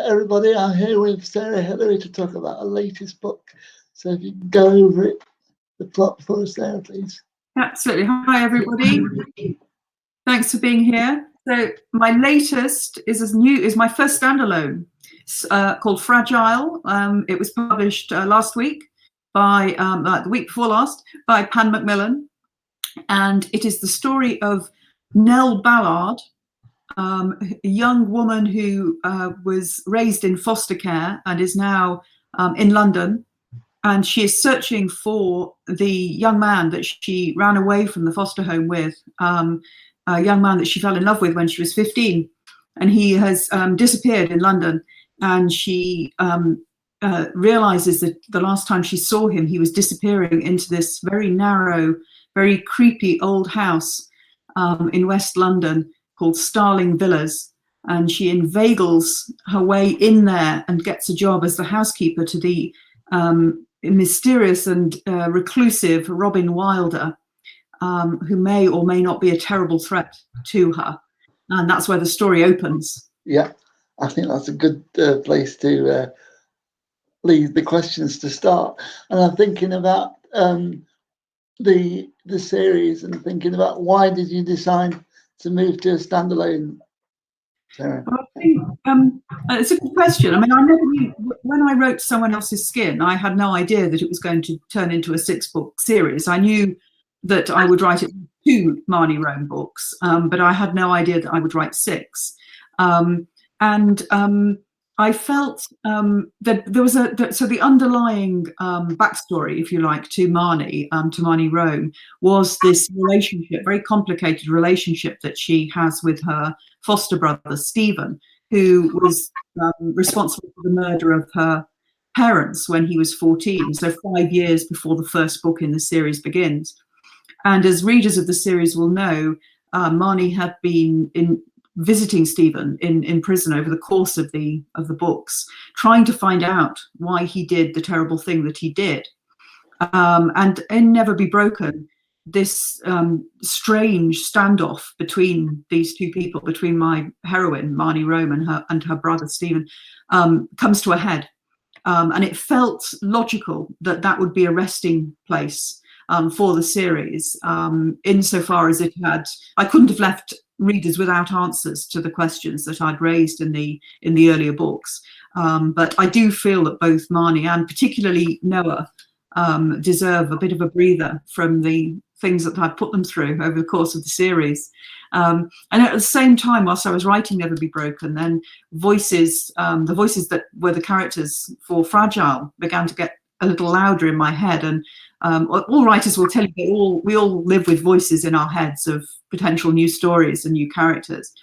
everybody. I'm here with Sarah Hilary to talk about her latest book. So if you can go over it, the plot for us, Sarah, please. Absolutely. Hi, everybody. Thanks for being here. So my latest is my first standalone called Fragile. It was published last week by the week before last by Pan Macmillan, and it is the story of Nell Ballard, a young woman who was raised in foster care and is now in London. And she is searching for the young man that she ran away from the foster home with, a young man that she fell in love with when she was 15. And he has disappeared in London. And she realizes that the last time she saw him, he was disappearing into this very narrow, very creepy old house in West London called Starling Villas. And she inveigles her way in there and gets a job as the housekeeper to the mysterious and reclusive Robin Wilder, who may or may not be a terrible threat to her. And that's where the story opens. Yeah, I think that's a good place to leave the questions to start. And I'm thinking about the series and thinking about why did you decide to move to a standalone, Sarah? Well, I think it's a good question. I mean, I never knew, when I wrote Someone Else's Skin, I had no idea that it was going to turn into a 6-book series. I knew that I would write 2 Marnie Rome books, but I had no idea that I would write 6. I felt that there was so the underlying backstory, if you like, to Marnie Rome was this relationship, very complicated relationship that she has with her foster brother, Stephen, who was responsible for the murder of her parents when he was 14, so 5 years before the first book in the series begins. And as readers of the series will know, Marnie had been visiting Stephen in prison over the course of the books, trying to find out why he did the terrible thing that he did. And in Never Be Broken, this strange standoff between these two people, between my heroine, Marnie Rome, and her brother, Stephen, comes to a head. And it felt logical that would be a resting place for the series, insofar as it had, I couldn't have left readers without answers to the questions that I'd raised in the earlier books. But I do feel that both Marnie and particularly Noah deserve a bit of a breather from the things that I'd put them through over the course of the series. And at the same time, whilst I was writing Never Be Broken, then the voices that were the characters for Fragile began to get a little louder in my head. And all writers will tell you that we all live with voices in our heads of potential new stories and new characters.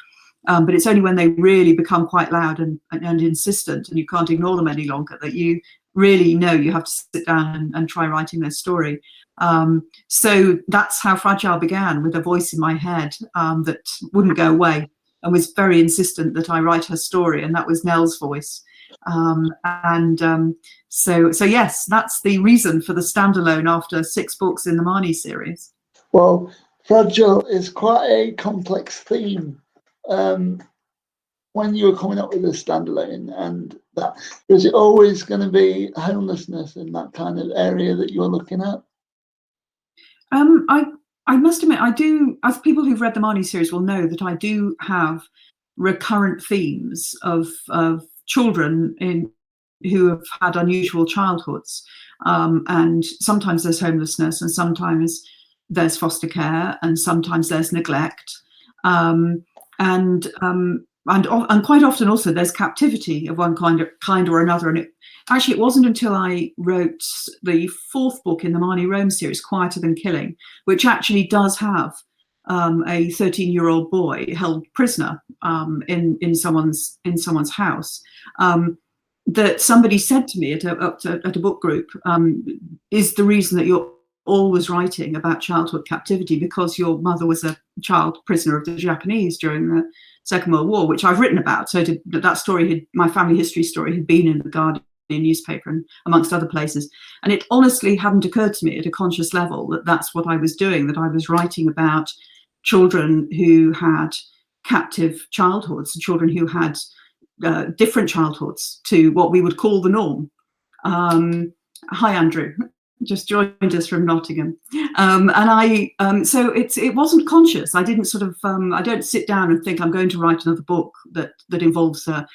But it's only when they really become quite loud and insistent, and you can't ignore them any longer, that you really know you have to sit down and try writing their story. So that's how Fragile began, with a voice in my head that wouldn't go away and was very insistent that I write her story, and that was Nell's voice. So yes, that's the reason for the standalone after 6 books in the Marnie series. Well, Fragile is quite a complex theme. When you were coming up with a standalone, and that, was it always going to be homelessness in that kind of area that you were looking at? I must admit, I do, as people who've read the Marnie series will know, that I do have recurrent themes of children who have had unusual childhoods, and sometimes there's homelessness, and sometimes there's foster care, and sometimes there's neglect, and quite often also there's captivity of one kind or another. And it wasn't until I wrote the 4th book in the Marnie Rome series, Quieter Than Killing, which actually does have a 13-year-old boy held prisoner in someone's house, that somebody said to me at a book group, is the reason that you're always writing about childhood captivity because your mother was a child prisoner of the Japanese during the Second World War, which I've written about. So that story, my family history story, had been in the Guardian newspaper and amongst other places. And it honestly hadn't occurred to me at a conscious level that that's what I was doing, that I was writing about children who had captive childhoods, children who had different childhoods to what we would call the norm. Hi, Andrew. Just joined us from Nottingham, and so it wasn't conscious. I didn't sort of I don't sit down and think I'm going to write another book that involves a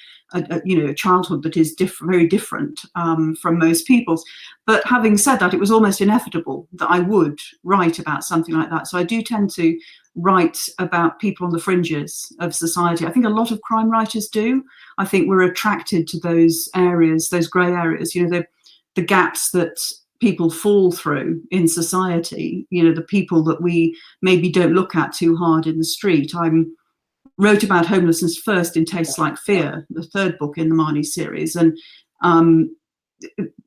childhood that is very different from most people's. But having said that, it was almost inevitable that I would write about something like that. So I do tend to write about people on the fringes of society. I think a lot of crime writers do. I think we're attracted to those areas, those grey areas, the gaps that people fall through in society, the people that we maybe don't look at too hard in the street. I wrote about homelessness first in Tastes Like Fear, the third book in the Marnie series, and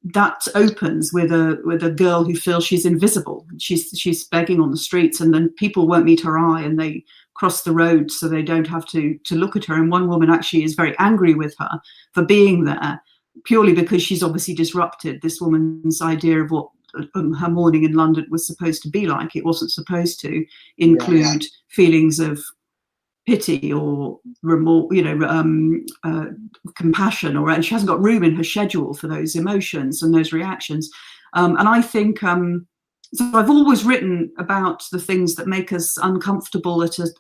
that opens with a girl who feels she's invisible. She's begging on the streets, and then people won't meet her eye, and they cross the road so they don't have to look at her. And one woman actually is very angry with her for being there, purely because she's obviously disrupted this woman's idea of what her morning in London was supposed to be like. It wasn't supposed to include feelings of pity or remorse, compassion, and she hasn't got room in her schedule for those emotions and those reactions. And I think so. I've always written about the things that make us uncomfortable at a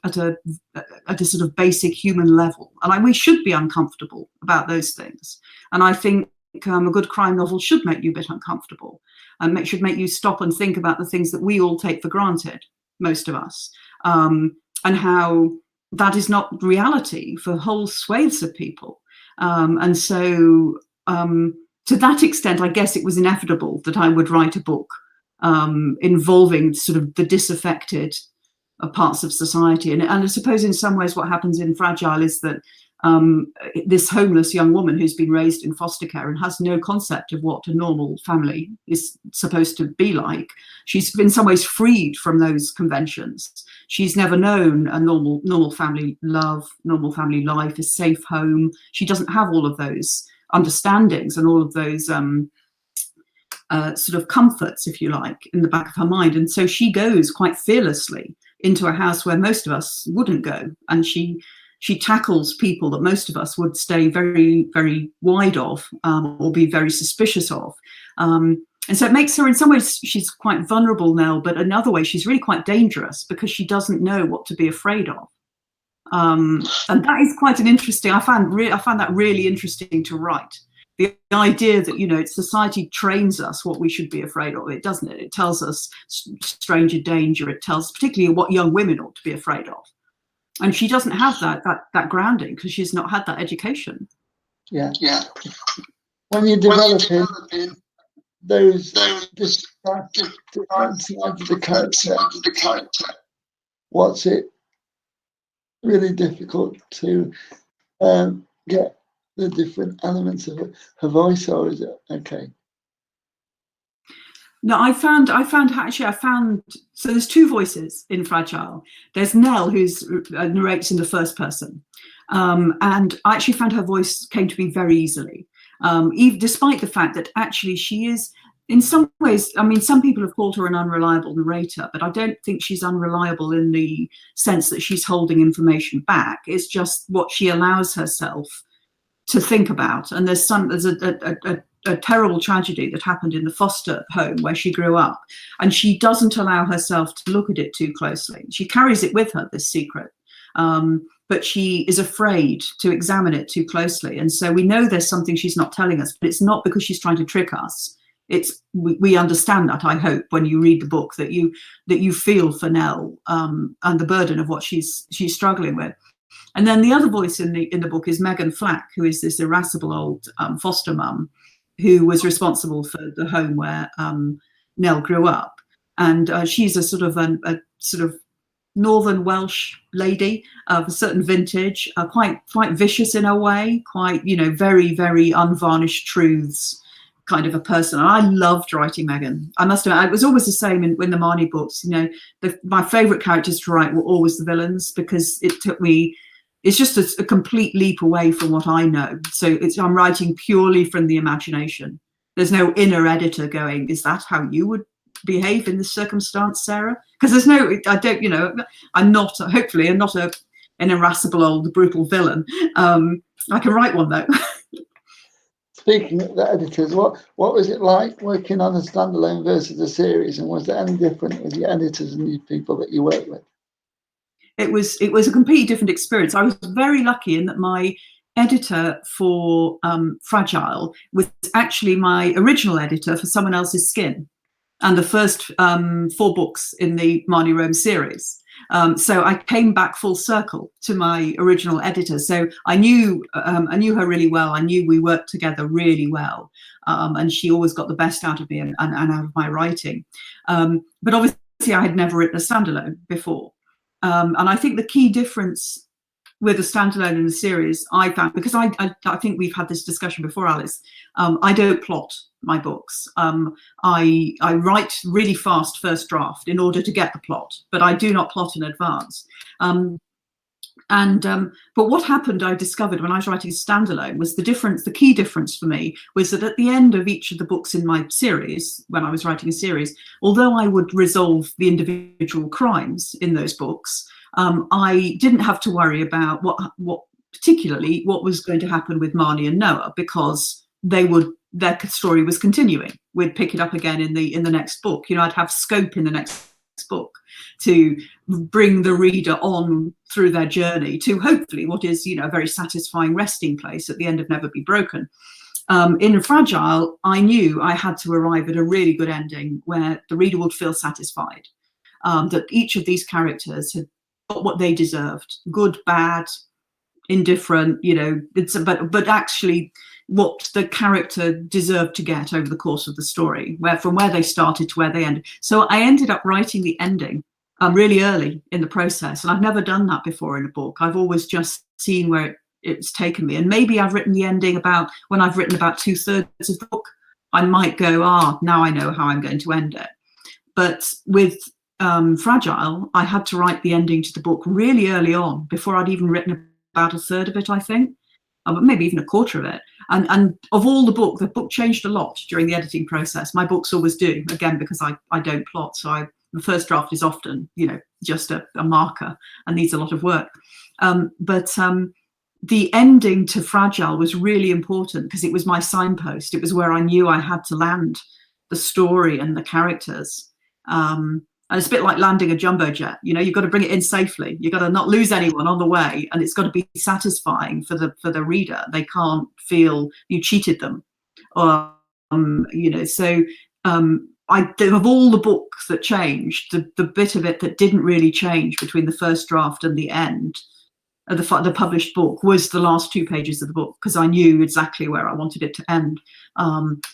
sort of basic human level, and we should be uncomfortable about those things. And I think a good crime novel should make you a bit uncomfortable, and should make you stop and think about the things that we all take for granted, most of us, and how that is not reality for whole swathes of people. And so to that extent, I guess it was inevitable that I would write a book involving sort of the disaffected parts of society. And I suppose in some ways what happens in Fragile is that this homeless young woman who's been raised in foster care and has no concept of what a normal family is supposed to be like, she's in some ways freed from those conventions. She's never known a normal family love, normal family life, a safe home. She doesn't have all of those understandings and all of those sort of comforts, if you like, in the back of her mind. And so she goes quite fearlessly into a house where most of us wouldn't go, and she tackles people that most of us would stay very, very wide of, or be very suspicious of. And so it makes her, in some ways, she's quite vulnerable now, but in other ways, she's really quite dangerous because she doesn't know what to be afraid of. And that is quite an interesting, I found that really interesting to write. The idea that, society trains us what we should be afraid of, it doesn't it? It tells us stranger danger. It tells particularly what young women ought to be afraid of. And she doesn't have that grounding because she's not had that education. Yeah. When you're developing those different sides of the character, what's it really difficult to get the different elements of her voice, or is it okay? No, I found so there's two voices in Fragile. There's Nell, who's narrates in the first person, and I actually found her voice came to me very easily, even despite the fact that actually she is, in some ways, I mean, some people have called her an unreliable narrator, but I don't think she's unreliable in the sense that she's holding information back. It's just what she allows herself to think about. And there's a terrible tragedy that happened in the foster home where she grew up, and she doesn't allow herself to look at it too closely. She carries it with her, this secret, but she is afraid to examine it too closely. And so we know there's something she's not telling us, but it's not because she's trying to trick us. We understand that, I hope, when you read the book, that you feel for Nell and the burden of what she's struggling with. And then the other voice in the book is Megan Flack, who is this irascible old foster mum who was responsible for the home where Nell grew up. And she's a sort of Northern Welsh lady of a certain vintage, quite vicious in a way, quite, very, very unvarnished truths kind of a person. And I loved writing Megan. I must admit, it was always the same in the Marnie books. My favourite characters to write were always the villains, because it's just a complete leap away from what I know. So I'm writing purely from the imagination. There's no inner editor going, is that how you would behave in this circumstance, Sarah? Because I'm not, hopefully, I'm not a an irascible old brutal villain. I can write one though. Speaking of the editors, what was it like working on a standalone versus a series, and was there any different with your editors and the people that you worked with? It was a completely different experience. I was very lucky in that my editor for Fragile was actually my original editor for Someone Else's Skin and the first 4 books in the Marnie Rome series. So I came back full circle to my original editor. So I knew her really well. I knew we worked together really well, and she always got the best out of me and out of my writing. But obviously, I had never written a standalone before. And I think the key difference with a standalone in a series, I found, because I think we've had this discussion before, Alice, I don't plot my books. I write really fast first draft in order to get the plot, but I do not plot in advance. But what happened, I discovered when I was writing standalone, was the key difference for me was that at the end of each of the books in my series, when I was writing a series, although I would resolve the individual crimes in those books, I didn't have to worry about what particularly what was going to happen with Marnie and Noah, because their story was continuing. We'd pick it up again in the next book. I'd have scope in the next book to bring the reader on through their journey to hopefully what is a very satisfying resting place at the end of Never Be Broken. In Fragile, I knew I had to arrive at a really good ending where the reader would feel satisfied, that each of these characters had got what they deserved, good, bad, indifferent, but actually what the character deserved to get over the course of the story, from where they started to where they ended. So I ended up writing the ending really early in the process, and I've never done that before in a book. I've always just seen where it's taken me, and maybe I've written the ending when I've written about 2/3 of the book, I might go, now I know how I'm going to end it. But with Fragile, I had to write the ending to the book really early on, before I'd even written about 1/3 of it, I think, but maybe even 1/4 of it. And of all the book changed a lot during the editing process. My books always do, again, because I don't plot. So the first draft is often, just a marker and needs a lot of work. But the ending to Fragile was really important because it was my signpost. It was where I knew I had to land the story and the characters. And it's a bit like landing a jumbo jet. You've got to bring it in safely. You've got to not lose anyone on the way, and it's got to be satisfying for the reader. They can't feel you cheated them, or So of all the books that changed, the bit of it that didn't really change between the first draft and the end of the published book was the last 2 pages of the book, because I knew exactly where I wanted it to end.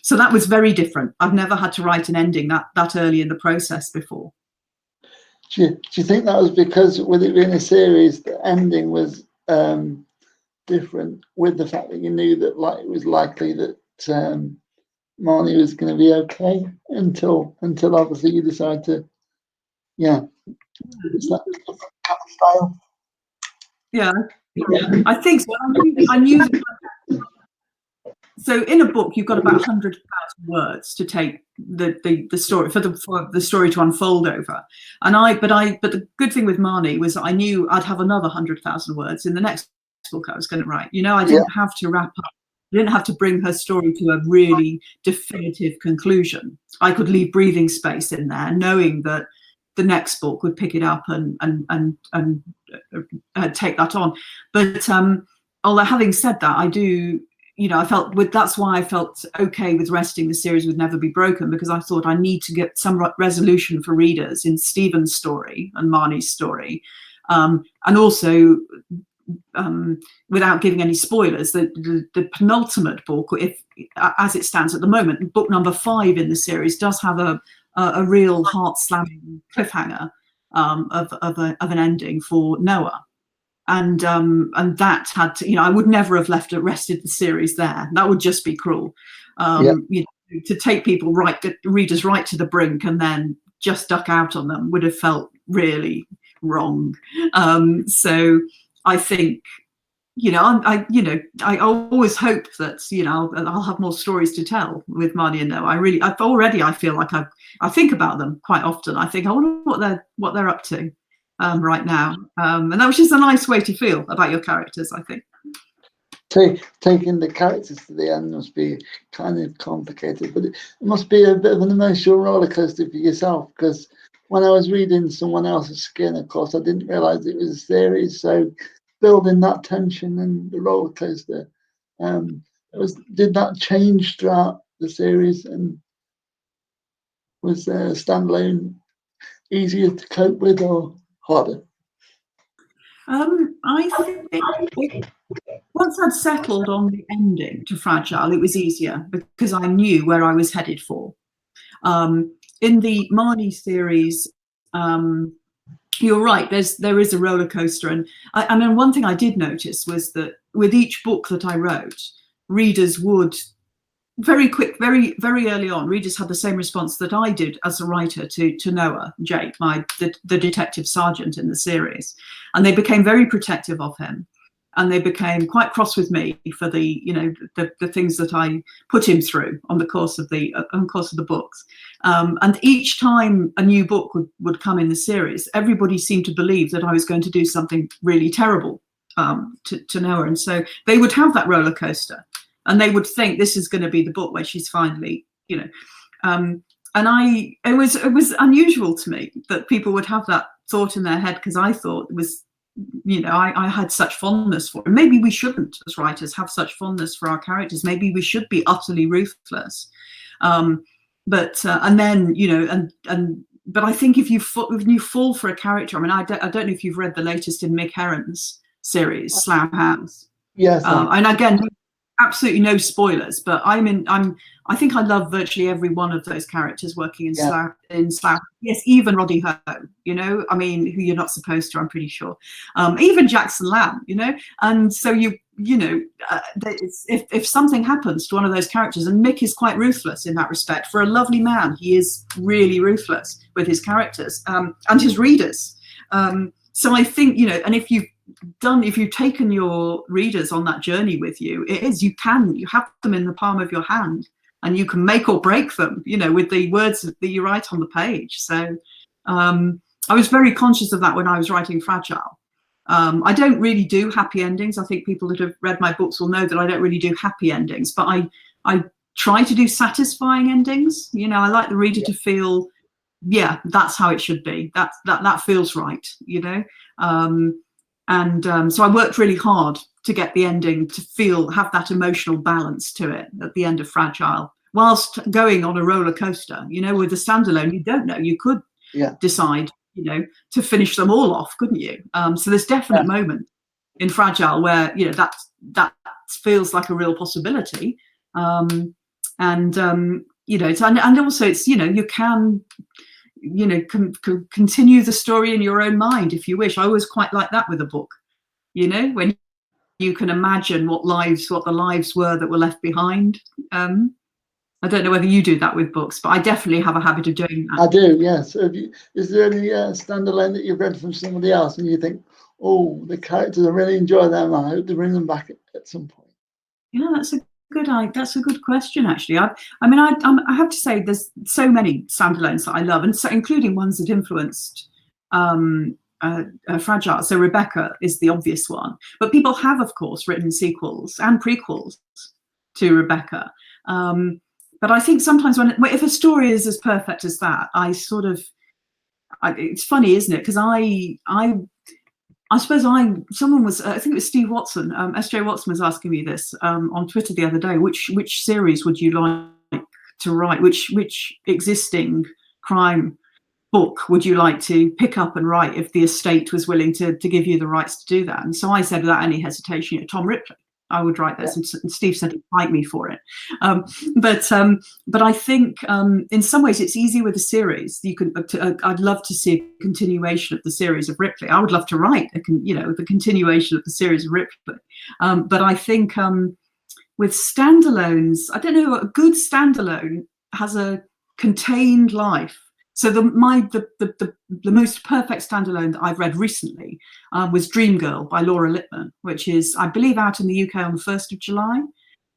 So that was very different. I've never had to write an ending that early in the process before. Do you think that was because, with it being a series, the ending was different, with the fact that you knew that it was likely that Marnie was going to be okay until obviously you decide to, it's that style. Yeah, I think so. I knew that. So in a book, you've got about 100,000 words to take the story for the story to unfold over. But the good thing with Marnie was I knew I'd have another 100,000 words in the next book I was going to write. I didn't have to wrap up. I didn't have to bring her story to a really definitive conclusion. I could leave breathing space in there, knowing that the next book would pick it up and take that on. But although having said that, I do. That's why I felt okay with resting the series with Never Be Broken, because I thought I need to get some resolution for readers in Stephen's story and Marnie's story, and also without giving any spoilers, the penultimate book, as it stands at the moment, book number 5 in the series, does have a real heart-slamming cliffhanger of an ending for Noah. And that had to, I would never have rested the series there. That would just be cruel. To take readers right to the brink and then just duck out on them would have felt really wrong. So I think, I always hope that, I'll have more stories to tell with Marnie and Noah. I feel like I think about them quite often. I think, I wonder what they're up to. right now, and that was just a nice way to feel about your characters, I think. Taking the characters to the end must be kind of complicated, but it must be a bit of an emotional roller coaster for yourself, because when I was reading someone else's skin, of course, I didn't realize it was a series. So building that tension and the roller coaster, did that change throughout the series, and was standalone easier to cope with or harder? I think once I'd settled on the ending to Fragile, it was easier because I knew where I was headed for. In the Marnie series, you're right, there is a roller coaster. And I mean, one thing I did notice was that with each book that I wrote, readers would very early on, readers had the same response that I did as a writer to Noah Jake, the detective sergeant in the series, and they became very protective of him, and they became quite cross with me for the things that I put him through on the course of the books. And each time a new book would come in the series, everybody seemed to believe that I was going to do something really terrible to Noah, and so they would have that roller coaster. And they would think this is going to be the book where she's finally, and it was unusual to me that people would have that thought in their head, because I thought it was, I had such fondness for it. Maybe we shouldn't, as writers, have such fondness for our characters. Maybe we should be utterly ruthless. But I think if you fall for a character, I mean, I don't know if you've read the latest in Mick Herron's series, Slough Hounds. Yes. And again, absolutely no spoilers, but I think I love virtually every one of those characters working in Slough. Yes, even Roddy Ho, I mean, who you're not supposed to, I'm pretty sure. Even Jackson Lamb, and so if something happens to one of those characters, and Mick is quite ruthless in that respect. For a lovely man, he is really ruthless with his characters and his readers. So I think, and if you've taken your readers on that journey with you, you have them in the palm of your hand, and you can make or break them, with the words that you write on the page. So I was very conscious of that when I was writing Fragile. I don't really do happy endings. I think people that have read my books will know that I don't really do happy endings, but I try to do satisfying endings. I like the reader to feel, yeah, that's how it should be. That feels right, so I worked really hard to get the ending to have that emotional balance to it at the end of Fragile, whilst going on a roller coaster. With the standalone, you don't know. You could decide, to finish them all off, couldn't you? So there's definite moment in Fragile where that feels like a real possibility, and also it's you can continue the story in your own mind if you wish. I always quite like that with a book, when you can imagine what the lives were that were left behind. I don't know whether you do that with books, but I definitely have a habit of doing that. I do, yes. Is there any standalone that you've read from somebody else and you think, oh, the characters, I really enjoy them, I hope to bring them back at some point? Yeah, that's a good question, actually. I have to say there's so many standalones that I love, and so including ones that influenced Fragile. So Rebecca is the obvious one, but people have, of course, written sequels and prequels to Rebecca. But I think sometimes if a story is as perfect as that, it's funny, isn't it? Because I suppose I think it was Steve Watson, S.J. Watson was asking me this on Twitter the other day, which series would you like to write? Which existing crime book would you like to pick up and write if the estate was willing to give you the rights to do that? And so I said without any hesitation, Tom Ripley. I would write this, and Steve said he'd fight me for it. But I think in some ways it's easy with a series. I'd love to see a continuation of the series of Ripley. I would love to write the continuation of the series of Ripley. But I think with standalones, I don't know. A good standalone has a contained life. So the most perfect standalone that I've read recently was Dream Girl by Laura Lippman, which is, I believe, out in the UK on the 1st of July.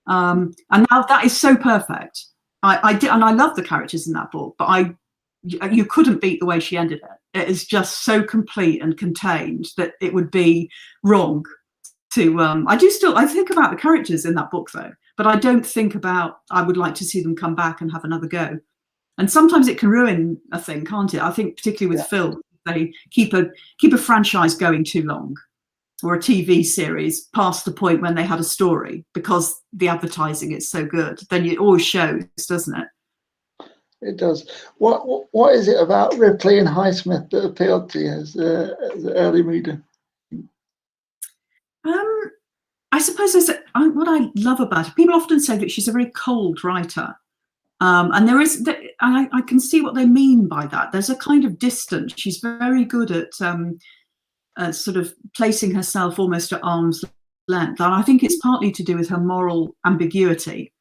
And now that is so perfect. I love the characters in that book, but you couldn't beat the way she ended it. it is just so complete and contained that it would be wrong to I think about the characters in that book though, but I don't think about I would like to see them come back and have another go. And sometimes it can ruin a thing, can't it? I think particularly with film, they keep a franchise going too long, or a TV series past the point when they had a story, because the advertising is so good. Then it always shows, doesn't it? It does. What is it about Ripley and Highsmith that appealed to you as an early reader? I suppose what I love about her. People often say that she's a very cold writer, and there is. I can see what they mean by that. There's a kind of distance. She's very good at sort of placing herself almost at arm's length, and I think it's partly to do with her moral ambiguity.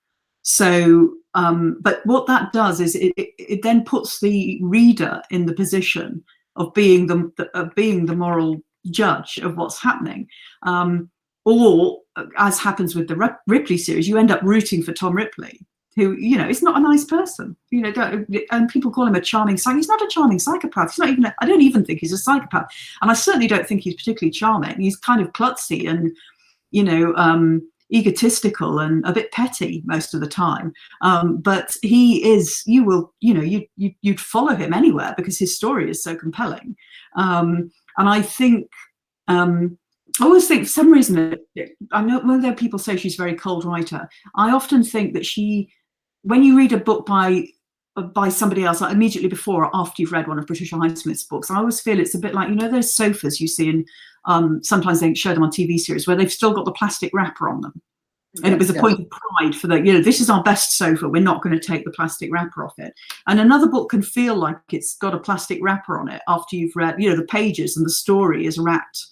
So, but what that does is it then puts the reader in the position of being the moral judge of what's happening. Or, as happens with the Ripley series, you end up rooting for Tom Ripley, who, you know, is not a nice person. You know, and people call him a charming psychopath. He's not a charming psychopath. He's not even. I don't even think he's a psychopath, and I certainly don't think he's particularly charming. He's kind of klutzy and, you know, egotistical and a bit petty most of the time. But he is. You'd follow him anywhere because his story is so compelling. And I think. I always think for some reason, I know when people say she's a very cold writer, I often think that when you read a book by somebody else, like immediately before or after you've read one of Patricia Highsmith's books, I always feel it's a bit like, you know, those sofas you see in, sometimes they show them on TV series where they've still got the plastic wrapper on them. And it was a point of pride for the, you know, this is our best sofa, we're not going to take the plastic wrapper off it. And another book can feel like it's got a plastic wrapper on it after you've read, you know, the pages and the story is wrapped,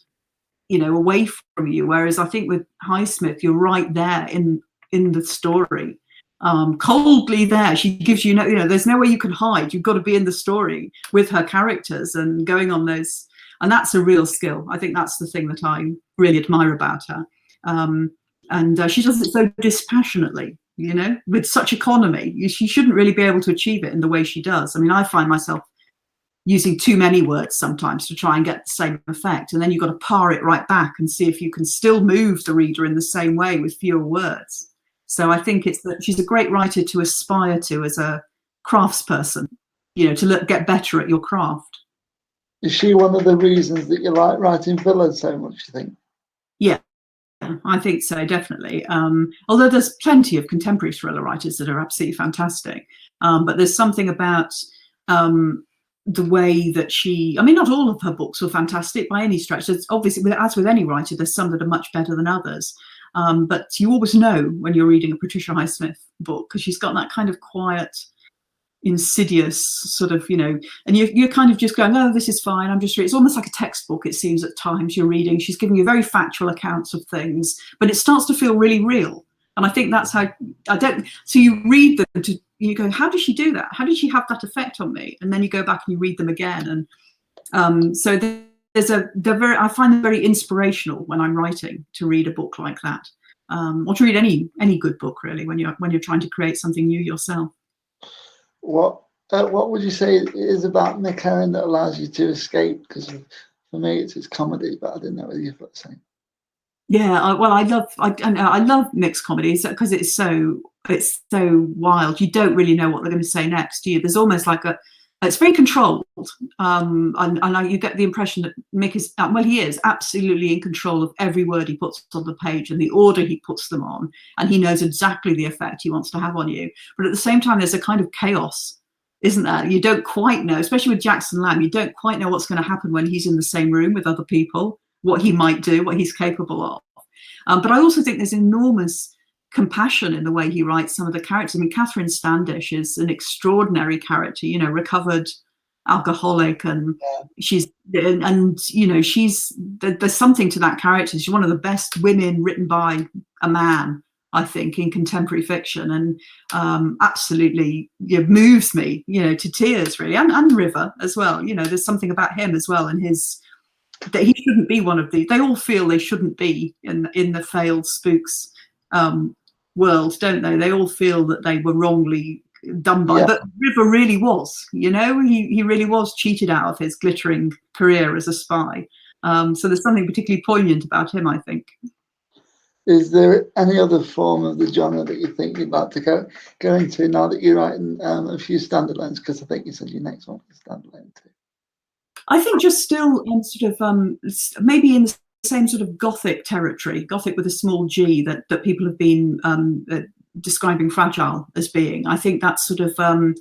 you know, away from you. Whereas I think with Highsmith, you're right there in the story, coldly there. She gives you no, there's no way you can hide. You've got to be in the story with her characters and going on those. And that's a real skill. I think that's the thing that I really admire about her. And she does it so dispassionately, you know, with such economy. She shouldn't really be able to achieve it in the way she does. I mean, I find myself using too many words sometimes to try and get the same effect. And then you've got to par it right back and see if you can still move the reader in the same way with fewer words. So I think it's that she's a great writer to aspire to as a craftsperson, you know, to get better at your craft. Is she one of the reasons that you like writing thrillers so much, you think? Yeah, I think so, definitely. Although there's plenty of contemporary thriller writers that are absolutely fantastic. But there's something about the way that I mean, not all of her books were fantastic by any stretch. There's obviously, as with any writer, there's some that are much better than others. But you always know when you're reading a Patricia Highsmith book, because she's got that kind of quiet, insidious sort of, you know, and you're kind of just going, oh, this is fine. I'm just reading. It's almost like a textbok, it seems at times you're reading. She's giving you very factual accounts of things, but it starts to feel really real. And I think that's how so you read them and you go, how did she do that? How did she have that effect on me? And then you go back and you read them again. And so I find them very inspirational when I'm writing, to read a book like that, or to read any good book really when you're trying to create something new yourself. What would you say it is about Mick Herron that allows you to escape? Because for me, it's comedy, but I didn't know whether you felt the same. Yeah, well, I love mixed comedies because it's so wild. You don't really know what they're going to say next, do you? There's almost like it's very controlled, and you get the impression that Mick is, well, he is absolutely in control of every word he puts on the page and the order he puts them on, and he knows exactly the effect he wants to have on you. But at the same time, there's a kind of chaos, isn't there? You don't quite know, especially with Jackson Lamb, you don't quite know what's going to happen when he's in the same room with other people, what he might do, what he's capable of. But I also think there's enormous compassion in the way he writes some of the characters. I mean, Catherine Standish is an extraordinary character, you know, recovered alcoholic, and there's something to that character. She's one of the best women written by a man, I think, in contemporary fiction, and absolutely moves me, you know, to tears really, and River as well. You know, there's something about him as well, and that he shouldn't be one of the. They all feel they shouldn't be in the failed spooks world, don't they? They all feel that they were wrongly done by, Yeah. but River really was, you know, he really was cheated out of his glittering career as a spy. So there's something particularly poignant about him, I think. Is there any other form of the genre that you think you'd like to go into now that you're writing a few standalones? Because I think you said your next one was standalone too. I think just still sort of maybe in the same sort of Gothic territory, Gothic with a small g, that people have been describing Fragile as being. I think that's sort of the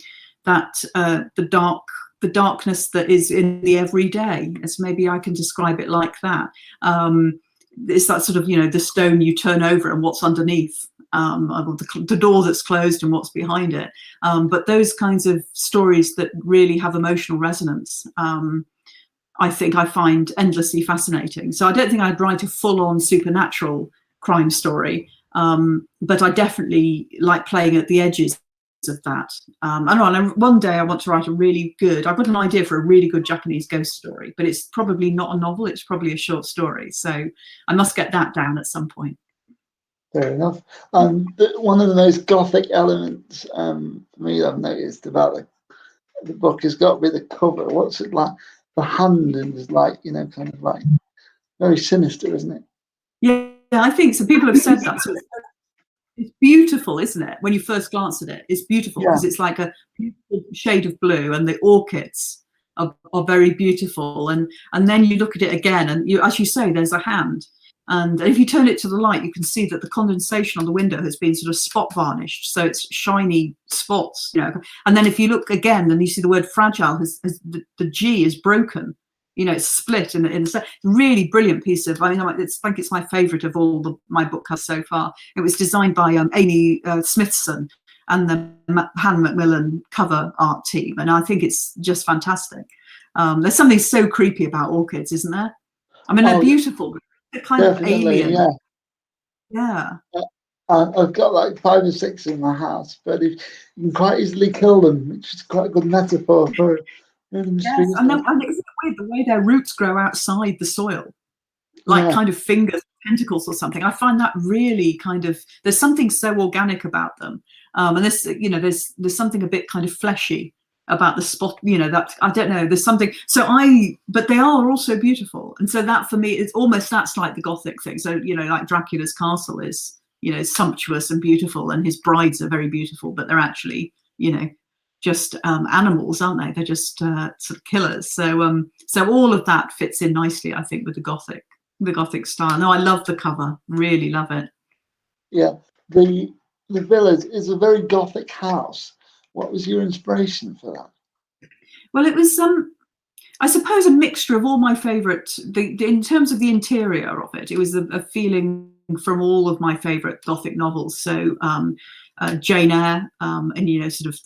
darkness that is in the everyday, as maybe I can describe it like that. It's that sort of, you know, the stone you turn over and what's underneath, the door that's closed and what's behind it. But those kinds of stories that really have emotional resonance, I think I find endlessly fascinating. So I don't think I'd write a full-on supernatural crime story, but I definitely like playing at the edges of that. I know, and one day I want to write I've got an idea for a really good Japanese ghost story, but it's probably not a novel, it's probably a short story. So I must get that down at some point. Fair enough. One of the most Gothic elements for me I've noticed about the book has got to be the cover. What's it like? The hand is like, you know, kind of like very sinister, isn't it? Yeah, I think so. People have said that. So it's beautiful, isn't it? When you first glance at it, it's beautiful because it's like a beautiful shade of blue, and the orchids are very beautiful. And then you look at it again, and you, as you say, there's a hand. And if you turn it to the light, you can see that the condensation on the window has been sort of spot varnished, so it's shiny spots, you know. And then if you look again, then you see the word fragile the G is broken, you know, it's split in the really brilliant piece of. I mean, I think it's my favourite of all my book covers so far. It was designed by Amy Smithson and the Han Macmillan cover art team, and I think it's just fantastic. There's something so creepy about orchids, isn't there? I mean, they're beautiful. Kind of alien. Yeah. I've got like 5 or 6 in my house, but you can quite easily kill them, which is quite a good metaphor for them. Yes, and isn't it weird the way their roots grow outside the soil, like kind of fingers, tentacles or something? I find that really kind of, there's something so organic about them, and this, you know, there's something a bit kind of fleshy about the spot, you know, that I don't know, there's something. But they are also beautiful, and so that for me, it's almost, that's like the Gothic thing. So, you know, like Dracula's castle is, you know, sumptuous and beautiful, and his brides are very beautiful, but they're actually, you know, just animals, aren't they? They're just sort of killers. So so all of that fits in nicely, I think, with the Gothic style. No, I love the cover, really love it. Yeah, the Villas is a very Gothic house. What was your inspiration for that? Well, it was I suppose a mixture of all my favourite. In terms of the interior of it, it was a feeling from all of my favourite Gothic novels. So Jane Eyre, and, you know, sort of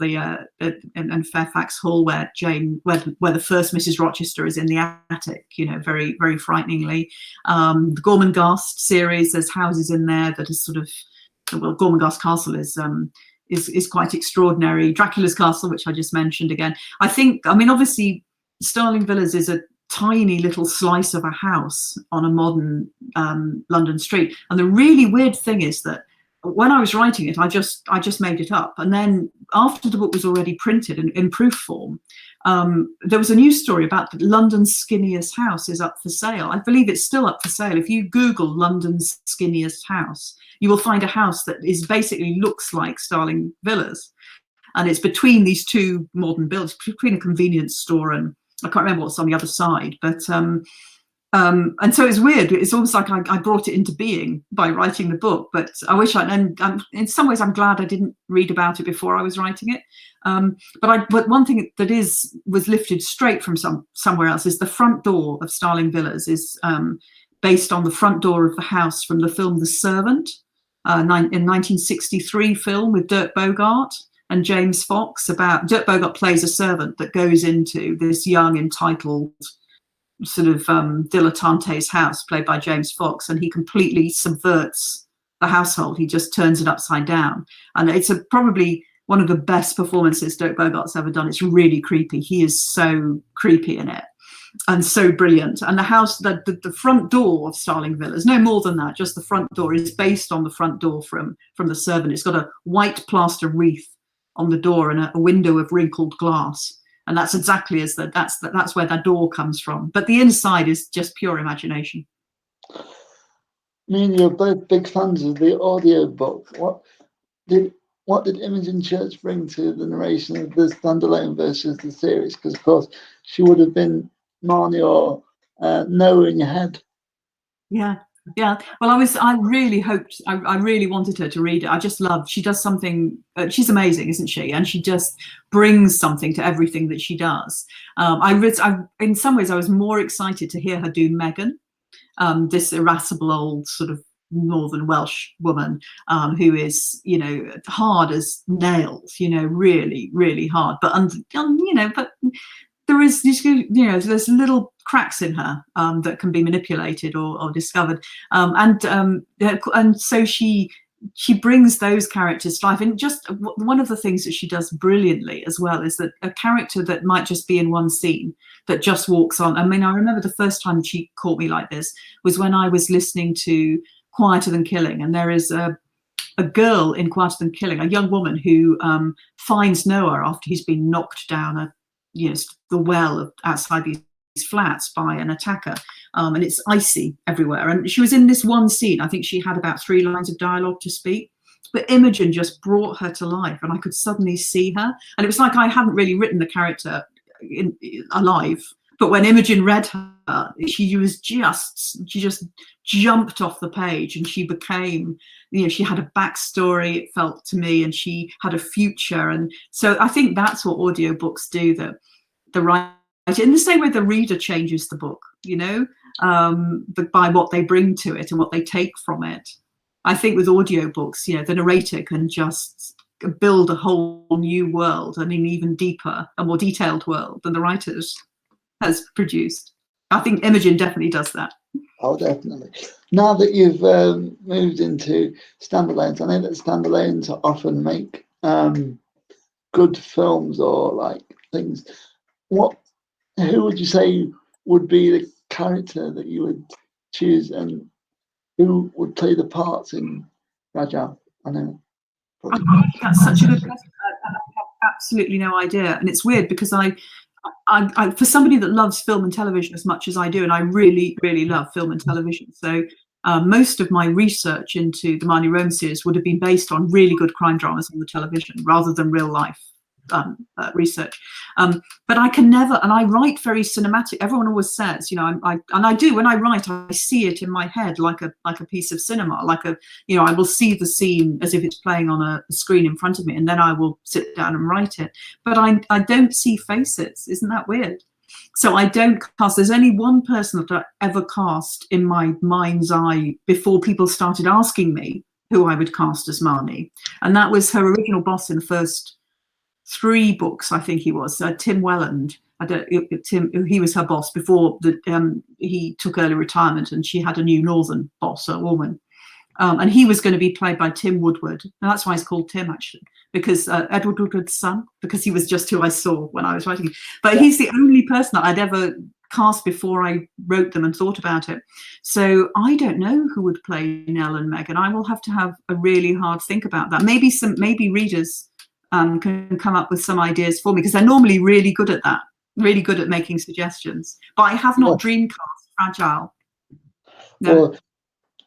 and Fairfax Hall, where the first Mrs. Rochester is in the attic, you know, very, very frighteningly. The Gormenghast series, there's houses in there that are sort of, well, Gormenghast Castle is quite extraordinary. Dracula's castle, which I just mentioned again. I think, I mean, obviously, Starling Villas is a tiny little slice of a house on a modern London street. And the really weird thing is that when I was writing it, I just made it up. And then after the book was already printed in proof form, there was a news story about that London's skinniest house is up for sale. I believe it's still up for sale. If you Google London's skinniest house, you will find a house that is basically looks like Starling Villas. And it's between these two modern buildings, between a convenience store and I can't remember what's on the other side. But and so it's weird. It's almost like I brought it into being by writing the book. But I wish in some ways I'm glad I didn't read about it before I was writing it. But one thing that was lifted straight from somewhere else is the front door of Starling Villas is based on the front door of the house from the film The Servant, in 1963 film with Dirk Bogarde and James Fox. About Dirk Bogarde plays a servant that goes into this young entitled sort of dilettante's house played by James Fox, and he completely subverts the household. He just turns it upside down, and it's probably one of the best performances Dirk Bogarde's ever done. It's really creepy. He is so creepy in it and so brilliant. And the house, the front door of Starling Villas, no more than that, just the front door is based on the front door from The Servant. It's got a white plaster wreath on the door and a window of wrinkled glass. And that's exactly that's where that door comes from. But the inside is just pure imagination. Me and you're both big fans of the audio book. What did Imogen Church bring to the narration of the standalone versus the series? Because of course she would have been Marnie or Noah in your head. Yeah. Well, I really hoped, I really wanted her to read it. I just love, she does something, she's amazing, isn't she? And she just brings something to everything that she does. In some ways, I was more excited to hear her do Megan, this irascible old sort of Northern Welsh woman who is, you know, hard as nails, you know, really, really hard. But, you know, but there is, you know, there's little cracks in her that can be manipulated or discovered, and so she brings those characters to life. And just one of the things that she does brilliantly as well is that a character that might just be in one scene that just walks on. I mean, I remember the first time she caught me like this was when I was listening to Quieter Than Killing, and there is a girl in Quieter Than Killing, a young woman who finds Noah after he's been knocked down the well outside these flats by an attacker, and it's icy everywhere. And she was in this one scene. I think she had about 3 lines of dialogue to speak, but Imogen just brought her to life, and I could suddenly see her. And it was like I hadn't really written the character alive, but when Imogen read her, she just jumped off the page, and she became, you know, she had a backstory, it felt to me, and she had a future. And so I think that's what audiobooks do, that the writer, in the same way the reader changes the book, you know, but by what they bring to it and what they take from it. I think with audiobooks, you know, the narrator can just build a whole new world, and an even deeper, a more detailed world than the writers has produced. I think Imogen definitely does that. Oh, definitely. Now that you've moved into standalones, I know that standalones often make good films or like things. Who would you say would be the character that you would choose, and who would play the parts in Rajal? I know. That's such a good question. I have absolutely no idea, and it's weird because I for somebody that loves film and television as much as I do, and I really, really love film and television, so most of my research into the Marnie Rome series would have been based on really good crime dramas on the television rather than real life research. But I can never, and I write very cinematic. Everyone always says, you know, I do, when I write, I see it in my head like a piece of cinema, like you know, I will see the scene as if it's playing on a screen in front of me, and then I will sit down and write it. But I don't see faces. Isn't that weird? So I don't cast. There's only one person that I ever cast in my mind's eye before people started asking me who I would cast as Marnie, and that was her original boss in the first 3 books, I think he was, Tim Welland. He was her boss before he took early retirement, and she had a new Northern boss, a woman. And he was going to be played by Tim Woodward. And that's why he's called Tim, actually, because Edward Woodward's son, because he was just who I saw when I was writing. But yeah, he's the only person that I'd ever cast before I wrote them and thought about it. So I don't know who would play Nell and Megan. I will have to have a really hard think about that. Maybe readers can come up with some ideas for me, because they're normally really good at that, really good at making suggestions. But I have not dreamcast Fragile. No. Well,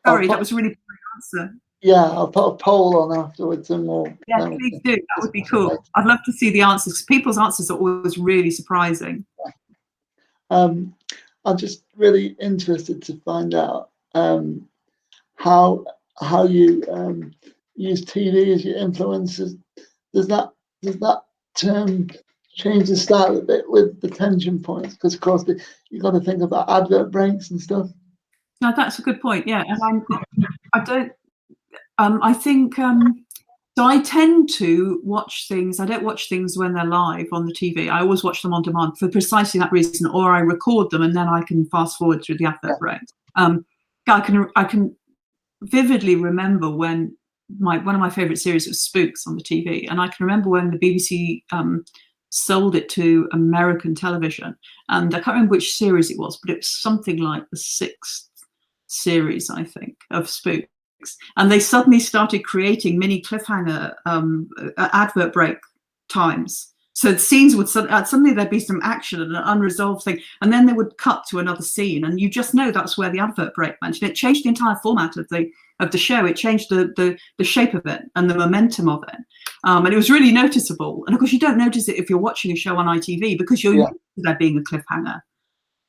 sorry, that was a really poor answer. Yeah, I'll put a poll on afterwards, and we'll. Yeah, please do. That would be cool. I'd love to see the answers. People's answers are always really surprising. I'm just really interested to find out how you use TV as your influences. Does that change the style a bit with the tension points? Because of course you got to think about advert breaks and stuff. No, that's a good point. Yeah, and I think so. I tend to watch things. I don't watch things when they're live on the TV. I always watch them on demand for precisely that reason, or I record them and then I can fast forward through the advert breaks. I can vividly remember when one of my favorite series was Spooks on the TV, and I can remember when the BBC sold it to American television, and I can't remember which series it was, but it was something like the 6th series, I think, of Spooks. And they suddenly started creating mini cliffhanger advert break times. So the scenes would suddenly there'd be some action and an unresolved thing, and then they would cut to another scene, and you just know that's where the advert break went. And it changed the entire format of the show. It changed the shape of it and the momentum of it, and it was really noticeable. And of course, you don't notice it if you're watching a show on ITV because you're used to there being a cliffhanger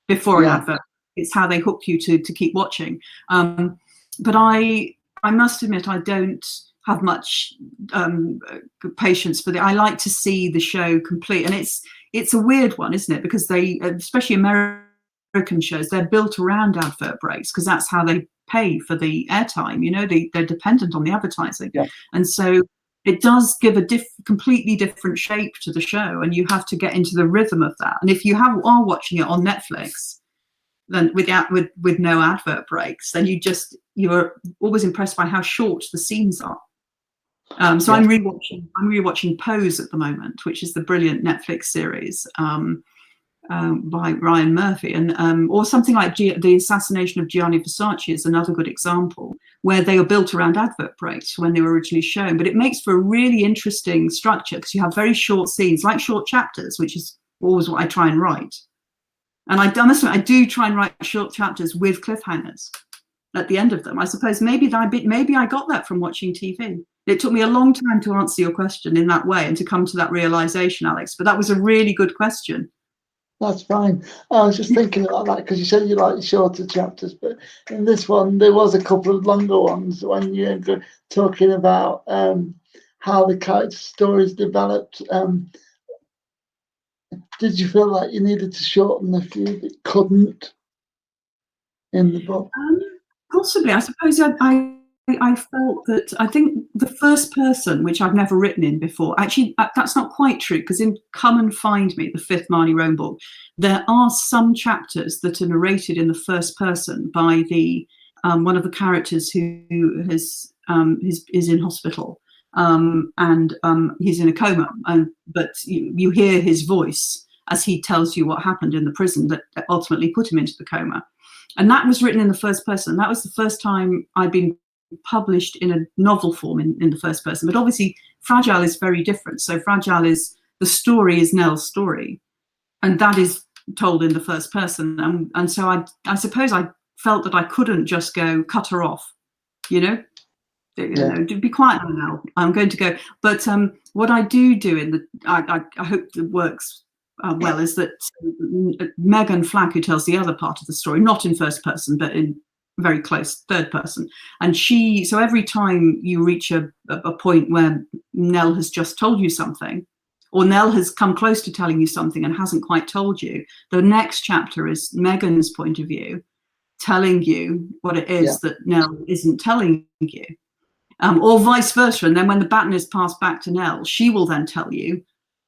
before an advert. It's how they hook you to keep watching. But I must admit, I don't have much patience for I like to see the show complete, and it's a weird one, isn't it? Because they, especially American shows, they're built around advert breaks because that's how they pay for the airtime. You know, they're dependent on the advertising, and so it does give a completely different shape to the show, and you have to get into the rhythm of that. And if you are watching it on Netflix, then with no advert breaks, then you're always impressed by how short the scenes are. So I'm rewatching Pose at the moment, which is the brilliant Netflix series by Ryan Murphy, and or something like The Assassination of Gianni Versace is another good example where they are built around advert breaks when they were originally shown. But it makes for a really interesting structure because you have very short scenes, like short chapters, which is always what I try and write. And I must admit, I do try and write short chapters with cliffhangers at the end of them. I suppose maybe I got that from watching TV. It took me a long time to answer your question in that way and to come to that realization, Alex, but that was a really good question. That's fine. I was just thinking about that because you said you like shorter chapters, but in this one, there was a couple of longer ones when you're talking about how the character stories developed. Did you feel like you needed to shorten a few that couldn't in the book? Possibly. I suppose I felt that I think the first person, which I've never written in before, actually that's not quite true, because in Come and Find Me, the fifth Marnie Rome book, there are some chapters that are narrated in the first person by the one of the characters who is in hospital, and he's in a coma, but you hear his voice as he tells you what happened in the prison that ultimately put him into the coma. And that was written in the first person. That was the first time I'd been published in a novel form in the first person. But obviously Fragile is very different. So Fragile is, the story is Nell's story, and that is told in the first person. And so I suppose I felt that I couldn't just go cut her off, you know, be quiet now, I'm going to go. But what I do in the, I hope it works well, is that Megan Flack, who tells the other part of the story, not in first person, but in very close third person. And so every time you reach a point where Nell has just told you something, or Nell has come close to telling you something and hasn't quite told you, the next chapter is Megan's point of view, telling you what it is that Nell isn't telling you, or vice versa. And then when the baton is passed back to Nell, she will then tell you,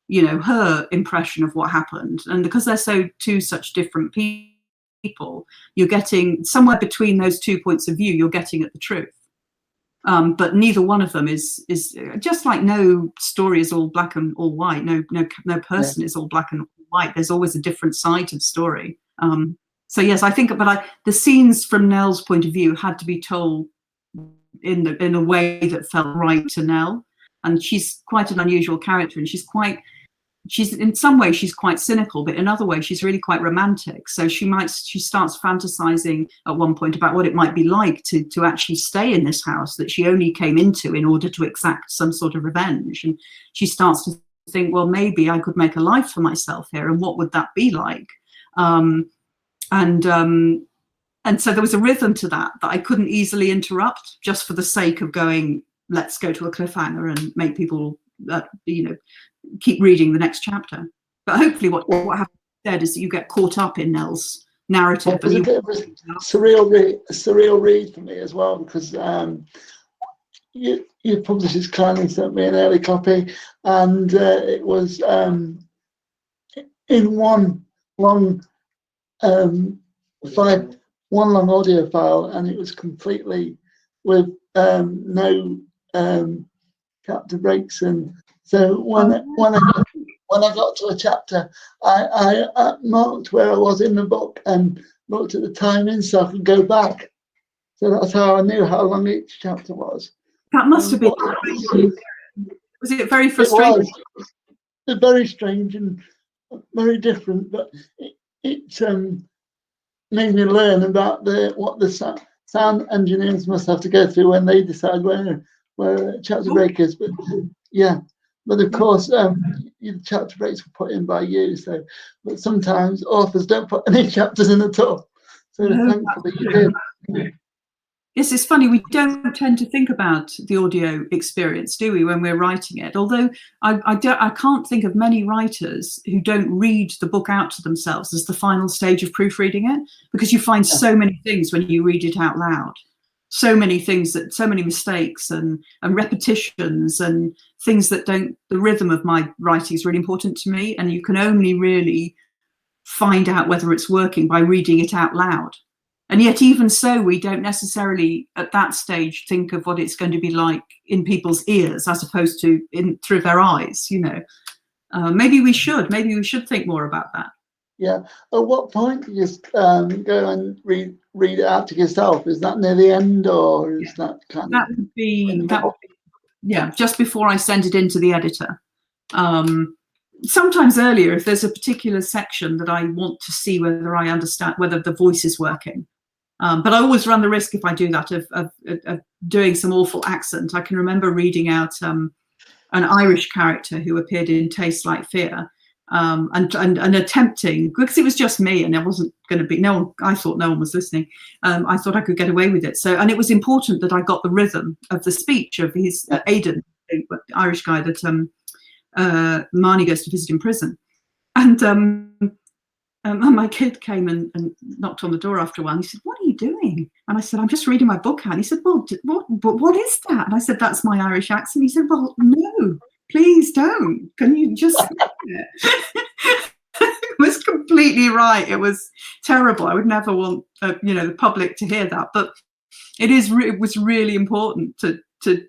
you know, her impression of what happened. And because they're two such different people, you're getting somewhere between those 2 points of view, you're getting at the truth. But neither one of them is just like no story is all black and all white. No person is all black and white. There's always a different side to the story. So yes, I think, but the scenes from Nell's point of view had to be told in a way that felt right to Nell. And she's quite an unusual character, and she's in some ways she's quite cynical, but in other ways she's really quite romantic. So she starts fantasizing at one point about what it might be like to actually stay in this house that she only came into in order to exact some sort of revenge. And she starts to think, well, maybe I could make a life for myself here, and what would that be like? And so there was a rhythm to that I couldn't easily interrupt, just for the sake of going, let's go to a cliffhanger and make people, keep reading the next chapter. But hopefully what happened instead is that you get caught up in Nell's narrative. It was a bit of a surreal read for me as well, because your publishers kindly sent me an early copy, and it was in one long audio file, and it was completely with no chapter breaks. And so when I got to a chapter, I marked where I was in the book and looked at the timing so I could go back. So that's how I knew how long each chapter was. That must have been. Was it very frustrating? they're very strange and very different, but it made me learn about what the sound engineers must have to go through when they decide where chapter break is. But yeah, but of course, the chapter breaks were put in by you. So, but sometimes authors don't put any chapters in at all. So thankfully you did. Yes, it's funny, we don't tend to think about the audio experience, do we, when we're writing it? Although I can't think of many writers who don't read the book out to themselves as the final stage of proofreading it, because you find so many things when you read it out loud. So many things, so many mistakes and repetitions and things that don't, the rhythm of my writing is really important to me, and you can only really find out whether it's working by reading it out loud. And yet, even so, we don't necessarily at that stage think of what it's going to be like in people's ears as opposed to through their eyes, you know. Maybe we should think more about that. Yeah. At what point do you just go and read it out to yourself? Is that near the end, or is that kind that of? Would be, yeah, just before I send it into the editor. Sometimes earlier, if there's a particular section that I want to see whether I understand, whether the voice is working. But I always run the risk, if I do that, of doing some awful accent. I can remember reading out an Irish character who appeared in Tastes Like Fear, and attempting, because it was just me and there wasn't going to be, I thought no one was listening. I thought I could get away with it. So, and it was important that I got the rhythm of the speech of his Aidan, the Irish guy that Marnie goes to visit in prison. And my kid came and knocked on the door after a while. And he said, "What are you doing?" And I said, "I'm just reading my book out." And he said, "Well, what is that?" And I said, "That's my Irish accent." He said, "Well, no, please don't. Can you just..." It was completely right. It was terrible. I would never want the public to hear that. But it was really important to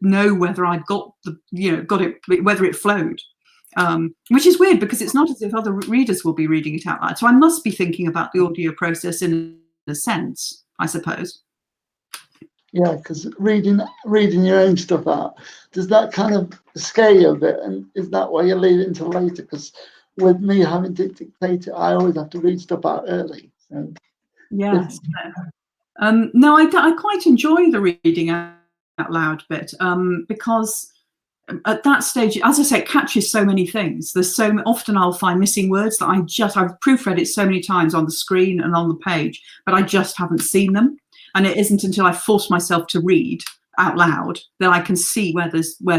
know whether I'd got it, whether it flowed. Which is weird because it's not as if other readers will be reading it out loud. So I must be thinking about the audio process in a sense, I suppose. Yeah, because reading your own stuff out, does that kind of scare you a bit? And is that why you leave it until later? Because with me having to dictate it, I always have to read stuff out early. So. Yes. No, I quite enjoy the reading out loud bit because at that stage, as I say, it catches so many things. There's so often I'll find missing words that I've proofread it so many times on the screen and on the page, but I just haven't seen them. And it isn't until I force myself to read out loud that I can see where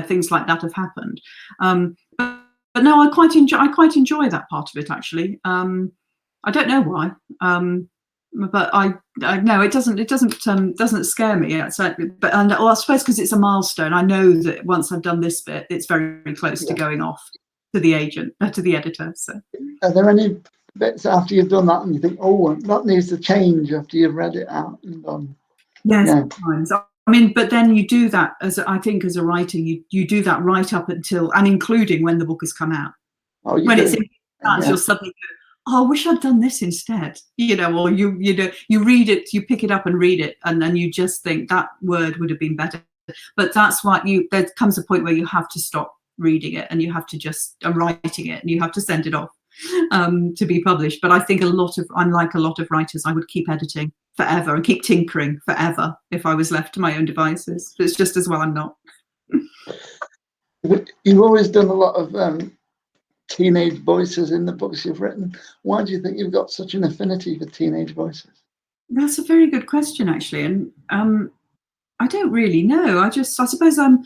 things like that have happened. But no, I quite enjoy that part of it actually. I don't know why. But I no, it doesn't scare me. I suppose because it's a milestone. I know that once I've done this bit, it's very, very close to going off to the agent, to the editor. So, are there any bits after you've done that and you think, oh, that needs to change after you've read it out and done? Yes, sometimes. I mean, but then you do that as a writer, you do that right up until and including when the book has come out. Oh, when it's in that, you'll suddenly go, "Oh, I wish I'd done this instead," or you read it, you pick it up and read it, and then you just think that word would have been better. But that's why there comes a point where you have to stop reading it and you have to just writing it and you have to send it off to be published. But I think unlike a lot of writers, I would keep editing forever and keep tinkering forever if I was left to my own devices. But it's just as well I'm not. You've always done a lot of teenage voices in the books you've written. Why do you think you've got such an affinity for teenage voices? That's a very good question, actually, and I don't really know. I suppose I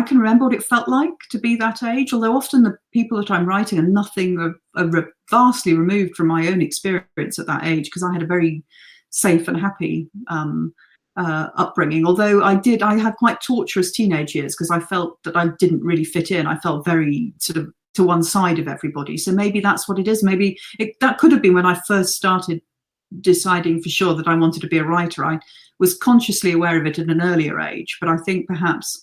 can remember what it felt like to be that age. Although often the people that I'm writing are nothing are vastly removed from my own experience at that age, because I had a very safe and happy upbringing. Although I had quite torturous teenage years because I felt that I didn't really fit in. I felt very sort of to one side of everybody. So maybe that's what it is. Maybe that could have been when I first started deciding for sure that I wanted to be a writer. I was consciously aware of it at an earlier age, but I think perhaps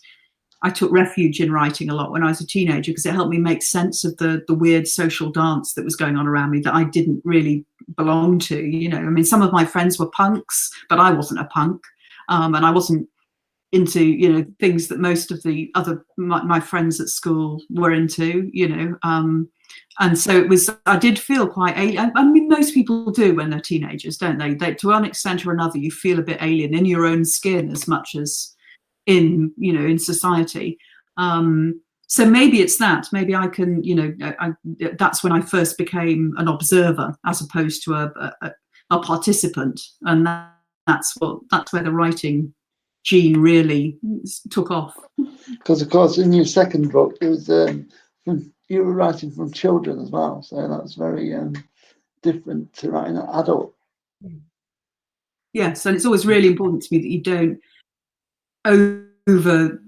I took refuge in writing a lot when I was a teenager because it helped me make sense of the weird social dance that was going on around me that I didn't really belong to. I mean, some of my friends were punks, but I wasn't a punk. And I wasn't into, you know, things that most of the other my friends at school were into, you know. And so it was, I did feel quite alien. I mean, most people do when they're teenagers, don't they? To one extent or another, you feel a bit alien in your own skin as much as in, you know, in society. So maybe it's that. Maybe I can, you know, that's when I first became an observer as opposed to a participant, and that's where the writing gene really took off. Because of course, in your second book, it was you were writing from children as well, so that's very different to writing an adult. Yes, and it's always really important to me that you don't over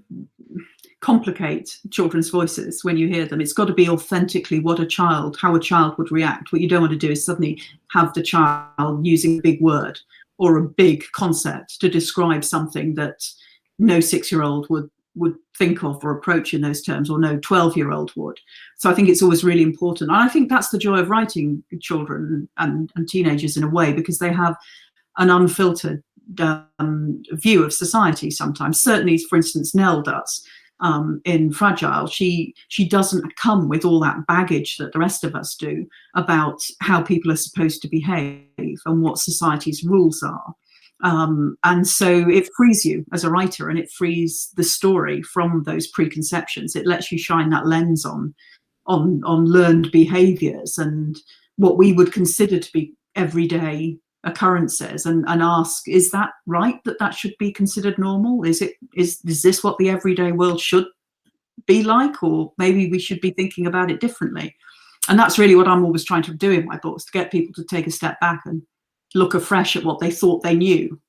complicate children's voices when you hear them. It's got to be authentically how a child would react. What you don't want to do is suddenly have the child using a big word or a big concept to describe something that no 6-year-old would think of or approach in those terms, or no 12-year-old would. So I think it's always really important. And I think that's the joy of writing children and teenagers in a way, because they have an unfiltered view of society sometimes. Certainly, for instance, Nell does. In Fragile, she doesn't come with all that baggage that the rest of us do about how people are supposed to behave and what society's rules are. And so it frees you as a writer, and it frees the story from those preconceptions. It lets you shine that lens on learned behaviours and what we would consider to be everyday occurrences, and ask, is that right, that should be considered normal? Is this what the everyday world should be like, or maybe we should be thinking about it differently? And that's really what I'm always trying to do in my books, to get people to take a step back and look afresh at what they thought they knew.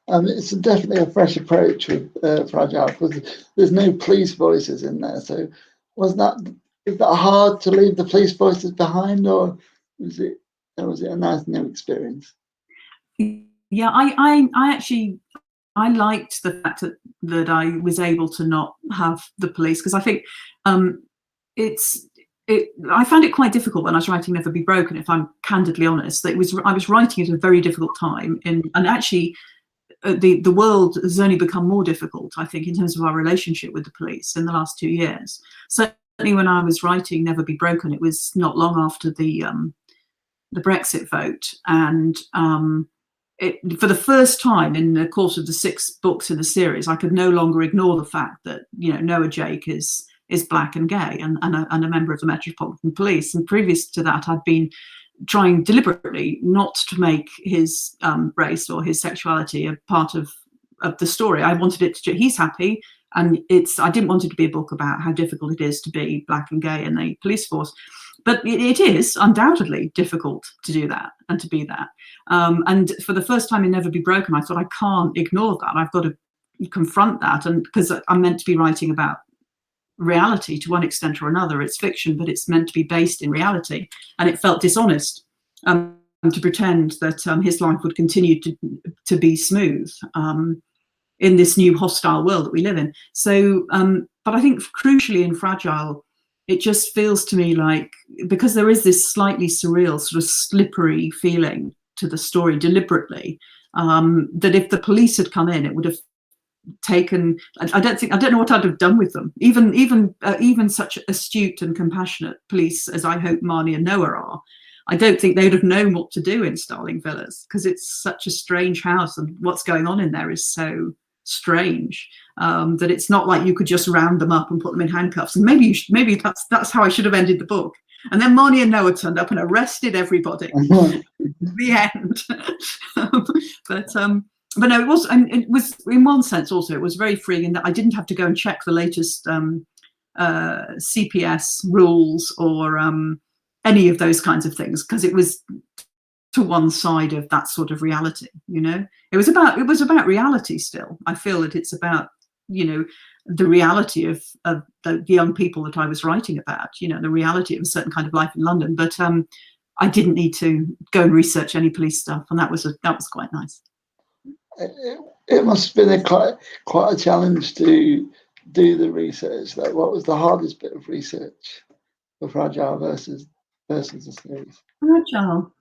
It's definitely a fresh approach with Fragile, because there's no police voices in there. So is that hard to leave the police voices behind, or was it a nice new experience? Yeah, I actually liked the fact that I was able to not have the police, because I think I found it quite difficult when I was writing Never Be Broken, if I'm candidly honest. That I was writing at a very difficult time, and actually the world has only become more difficult, I think, in terms of our relationship with the police in the last 2 years. Certainly when I was writing Never Be Broken, it was not long after the Brexit vote, and for the first time in the course of the 6 books in the series, I could no longer ignore the fact that, you know, Noah Jake is black and gay and a member of the Metropolitan Police. And previous to that, I'd been trying deliberately not to make his race or his sexuality a part of the story. I wanted it to, he's happy, and I didn't want it to be a book about how difficult it is to be black and gay in the police force. But it is undoubtedly difficult to do that and to be that. And for the first time in Never Be Broken, I thought, I can't ignore that. I've got to confront that. And because I'm meant to be writing about reality to one extent or another, it's fiction, but it's meant to be based in reality. And it felt dishonest to pretend that his life would continue to be smooth in this new hostile world that we live in. So, but I think crucially in Fragile, it just feels to me like, because there is this slightly surreal, sort of slippery feeling to the story deliberately, that if the police had come in, it would have taken, I don't know what I'd have done with them. Even such astute and compassionate police as I hope Marnie and Noah are, I don't think they would have known what to do in Starling Villas, because it's such a strange house, and what's going on in there is so strange that it's not like you could just round them up and put them in handcuffs. And maybe that's how I should have ended the book. And then Marnie and Noah turned up and arrested everybody. The end. But no, it was in one sense also, it was very freeing in that I didn't have to go and check the latest CPS rules or any of those kinds of things, because it was to one side of that sort of reality. You know, it was about reality still. I feel that it's about, you know, the reality of the young people that I was writing about, you know, the reality of a certain kind of life in London. But I didn't need to go and research any police stuff, and that was quite nice. It must have been quite a challenge to do the research. Like, what was the hardest bit of research for Fragile versus the series? Fragile.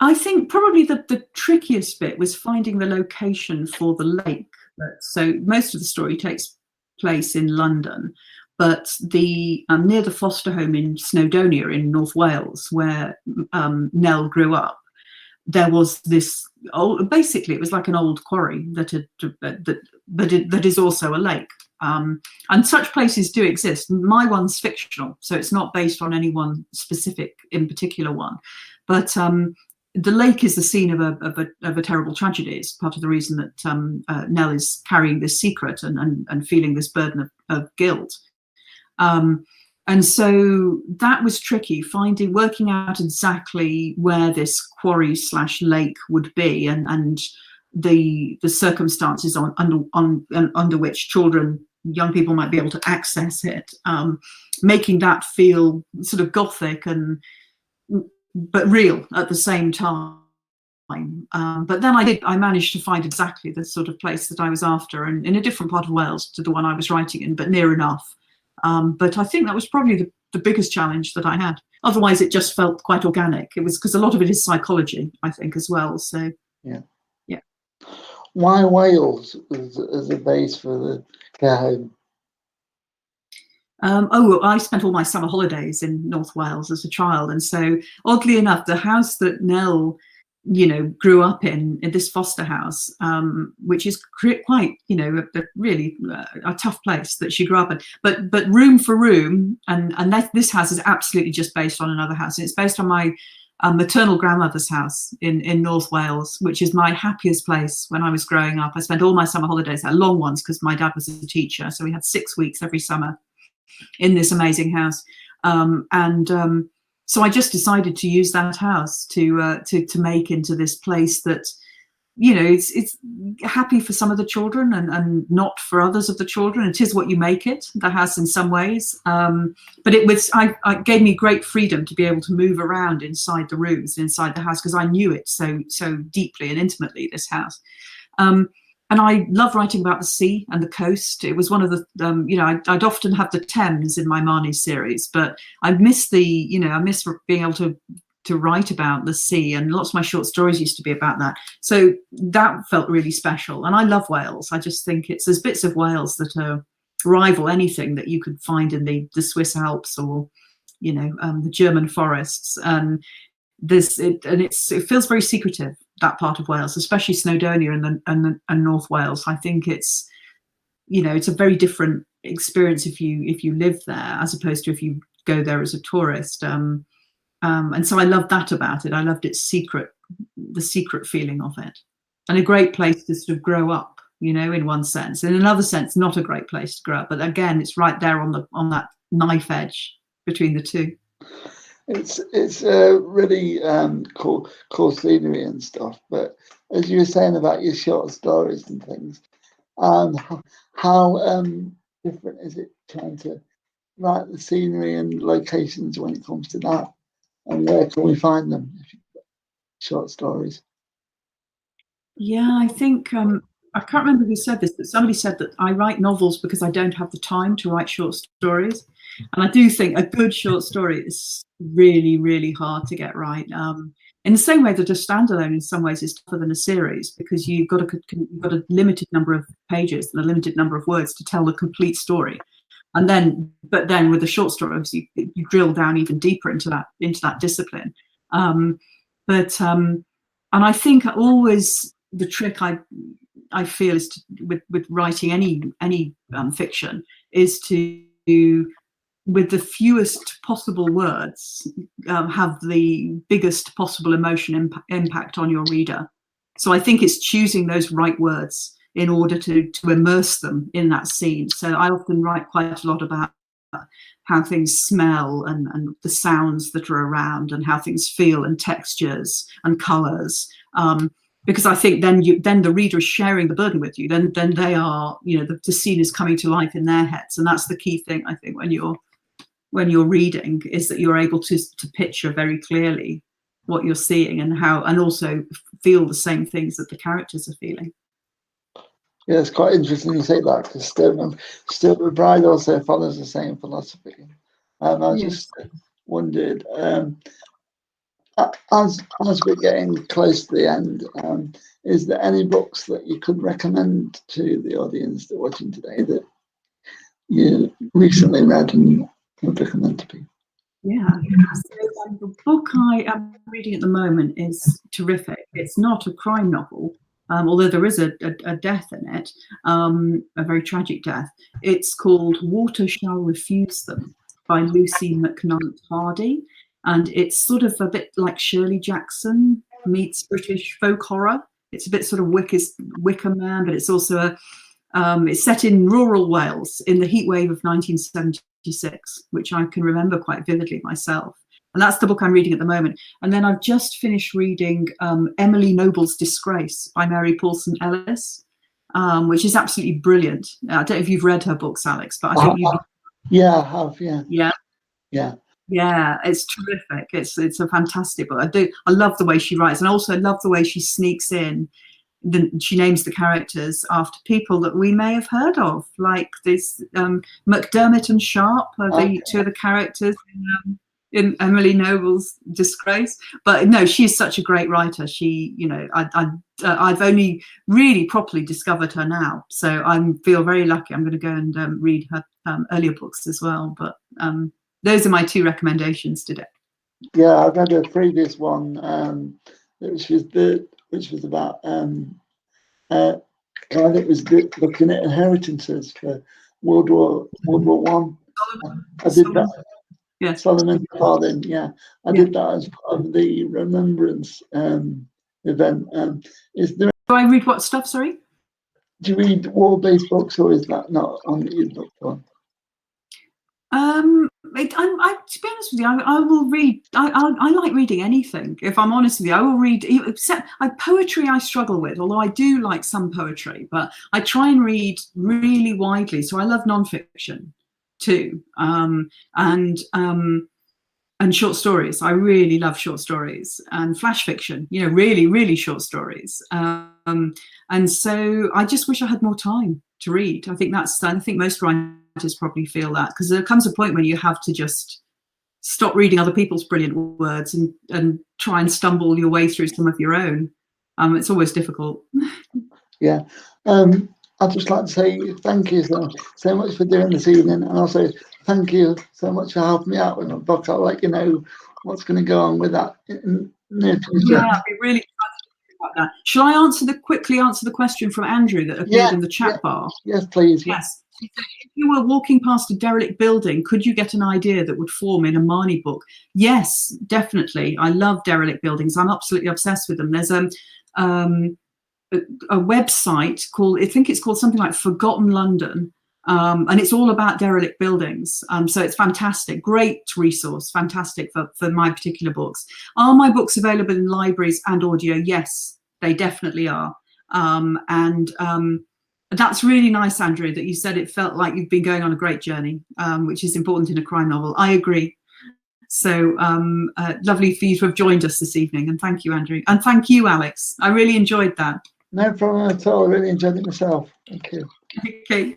I think probably the trickiest bit was finding the location for the lake. So most of the story takes place in London, but the near the foster home in Snowdonia in North Wales, where Nell grew up, there was this old, basically it was like an old quarry that is also a lake. And such places do exist. My one's fictional, so it's not based on any one specific in particular one, but the lake is the scene of a terrible tragedy. It's part of the reason that Nell is carrying this secret and feeling this burden of guilt. And so that was tricky, working out exactly where this quarry / lake would be, and the circumstances under which young people might be able to access it, making that feel sort of gothic but real at the same time. But then I managed to find exactly the sort of place that I was after, and in a different part of Wales to the one I was writing in, but near enough. But I think that was probably the biggest challenge that I had. Otherwise, it just felt quite organic. It was because a lot of it is psychology, I think, as well. So yeah. Yeah. Why Wales as a base for the care home? I spent all my summer holidays in North Wales as a child, and so oddly enough, the house that Nell, grew up in this foster house, which is quite, really a tough place that she grew up in. But room for room, and this house is absolutely just based on another house. It's based on my maternal grandmother's house in North Wales, which is my happiest place when I was growing up. I spent all my summer holidays, long ones, because my dad was a teacher, so we had 6 weeks every summer in this amazing house, so I just decided to use that house to make into this place that, it's happy for some of the children and not for others of the children. It is what you make it, the house, in some ways. But it gave me great freedom to be able to move around inside the rooms, inside the house, because I knew it so deeply and intimately, this house. And I love writing about the sea and the coast. It was one of the, I'd often have the Thames in my Marnie series, but I miss being able to write about the sea, and lots of my short stories used to be about that. So that felt really special. And I love Wales. I just think there's bits of Wales that rival anything that you could find in the Swiss Alps or, the German forests. And it feels very secretive, that part of Wales, especially Snowdonia and North Wales. I think it's a very different experience if you live there as opposed to if you go there as a tourist. And so I loved that about it. I loved the secret feeling of it, and a great place to sort of grow up, in one sense. In another sense, not a great place to grow up, but again, it's right there on that knife edge between the two. It's really cool scenery and stuff. But as you were saying about your short stories and things, how different is it trying to write the scenery and locations when it comes to that? And where can we find them? Short stories. Yeah, I think I can't remember who said this, but somebody said that I write novels because I don't have the time to write short stories. And I do think a good short story is really, really hard to get right. In the same way that a standalone in some ways is tougher than a series, because you've got a limited number of pages and a limited number of words to tell the complete story. But then with a short story, obviously you drill down even deeper into that discipline. And I think always the trick I feel is with writing any fiction is to, with the fewest possible words, have the biggest possible emotion impact on your reader. So I think it's choosing those right words in order to immerse them in that scene. So I often write quite a lot about how things smell and the sounds that are around, and how things feel, and textures and colors. Because I think then the reader is sharing the burden with you. Then they are, the scene is coming to life in their heads, and that's the key thing, I think, when you're reading, is that you're able to picture very clearly what you're seeing and also feel the same things that the characters are feeling. Yeah, it's quite interesting you say that, because Stuart McBride also follows the same philosophy. I just wondered, as we're getting close to the end, is there any books that you could recommend to the audience that are watching today that you recently read and would recommend to people? Yeah, so the book I am reading at the moment is terrific. It's not a crime novel, although there is a death in it, a very tragic death. It's called Water Shall Refuse Them by Lucy McKnight Hardy, and it's sort of a bit like Shirley Jackson meets British folk horror. It's a bit sort of Wicker Man, but it's also it's set in rural Wales in the heatwave of 1976, which I can remember quite vividly myself. And that's the book I'm reading at the moment. And then I've just finished reading Emily Noble's Disgrace by Mary Paulson Ellis, which is absolutely brilliant. I don't know if you've read her books, Alex, but I think you've... Yeah, I have, yeah. Yeah? Yeah. Yeah, it's terrific. It's a fantastic book. I love the way she writes, and also love the way she sneaks in. She names the characters after people that we may have heard of, like this McDermott and Sharp are the two of the characters in Emily Noble's Disgrace. But no, she's such a great writer. She, you know, I've only really properly discovered her now, so I feel very lucky. I'm going to go and read her earlier books as well. But those are my two recommendations today. Yeah, I read a previous one, which was about it was looking at inheritances for World War One. I did that. Yes. Solomon Harding. Yeah, I did that as part of the Remembrance event. Is there? Do I read what stuff? Sorry. Do you read war-based books, or is that not on your book one? To be honest with you, I will read. I like reading anything. If I'm honest with you, I will read. Except poetry, I struggle with. Although I do like some poetry, but I try and read really widely. So I love nonfiction too, and short stories. I really love short stories and flash fiction. You know, really, really short stories. And so I just wish I had more time to read. I think most writers probably feel that, because there comes a point when you have to just stop reading other people's brilliant words and try and stumble your way through some of your own. It's always difficult. Yeah. I'd just like to say thank you so much for doing this evening, and also thank you so much for helping me out with my book. I'll let you know what's going to go on with that in near future. Yeah, I'd be really excited about that. Shall I quickly answer the question from Andrew that appeared in the chat bar? Yes, please. Yes. If you were walking past a derelict building, could you get an idea that would form in a Marnie book? Yes, definitely. I love derelict buildings. I'm absolutely obsessed with them. There's a website called, I think it's called something like Forgotten London, and it's all about derelict buildings. So it's fantastic, great resource, fantastic for my particular books. Are my books available in libraries and audio? Yes, they definitely are. That's really nice, Andrew, that you said it felt like you've been going on a great journey, which is important in a crime novel. I agree. So lovely for you to have joined us this evening. And thank you, Andrew. And thank you, Alex. I really enjoyed that. No problem at all. I really enjoyed it myself. Thank you. Okay.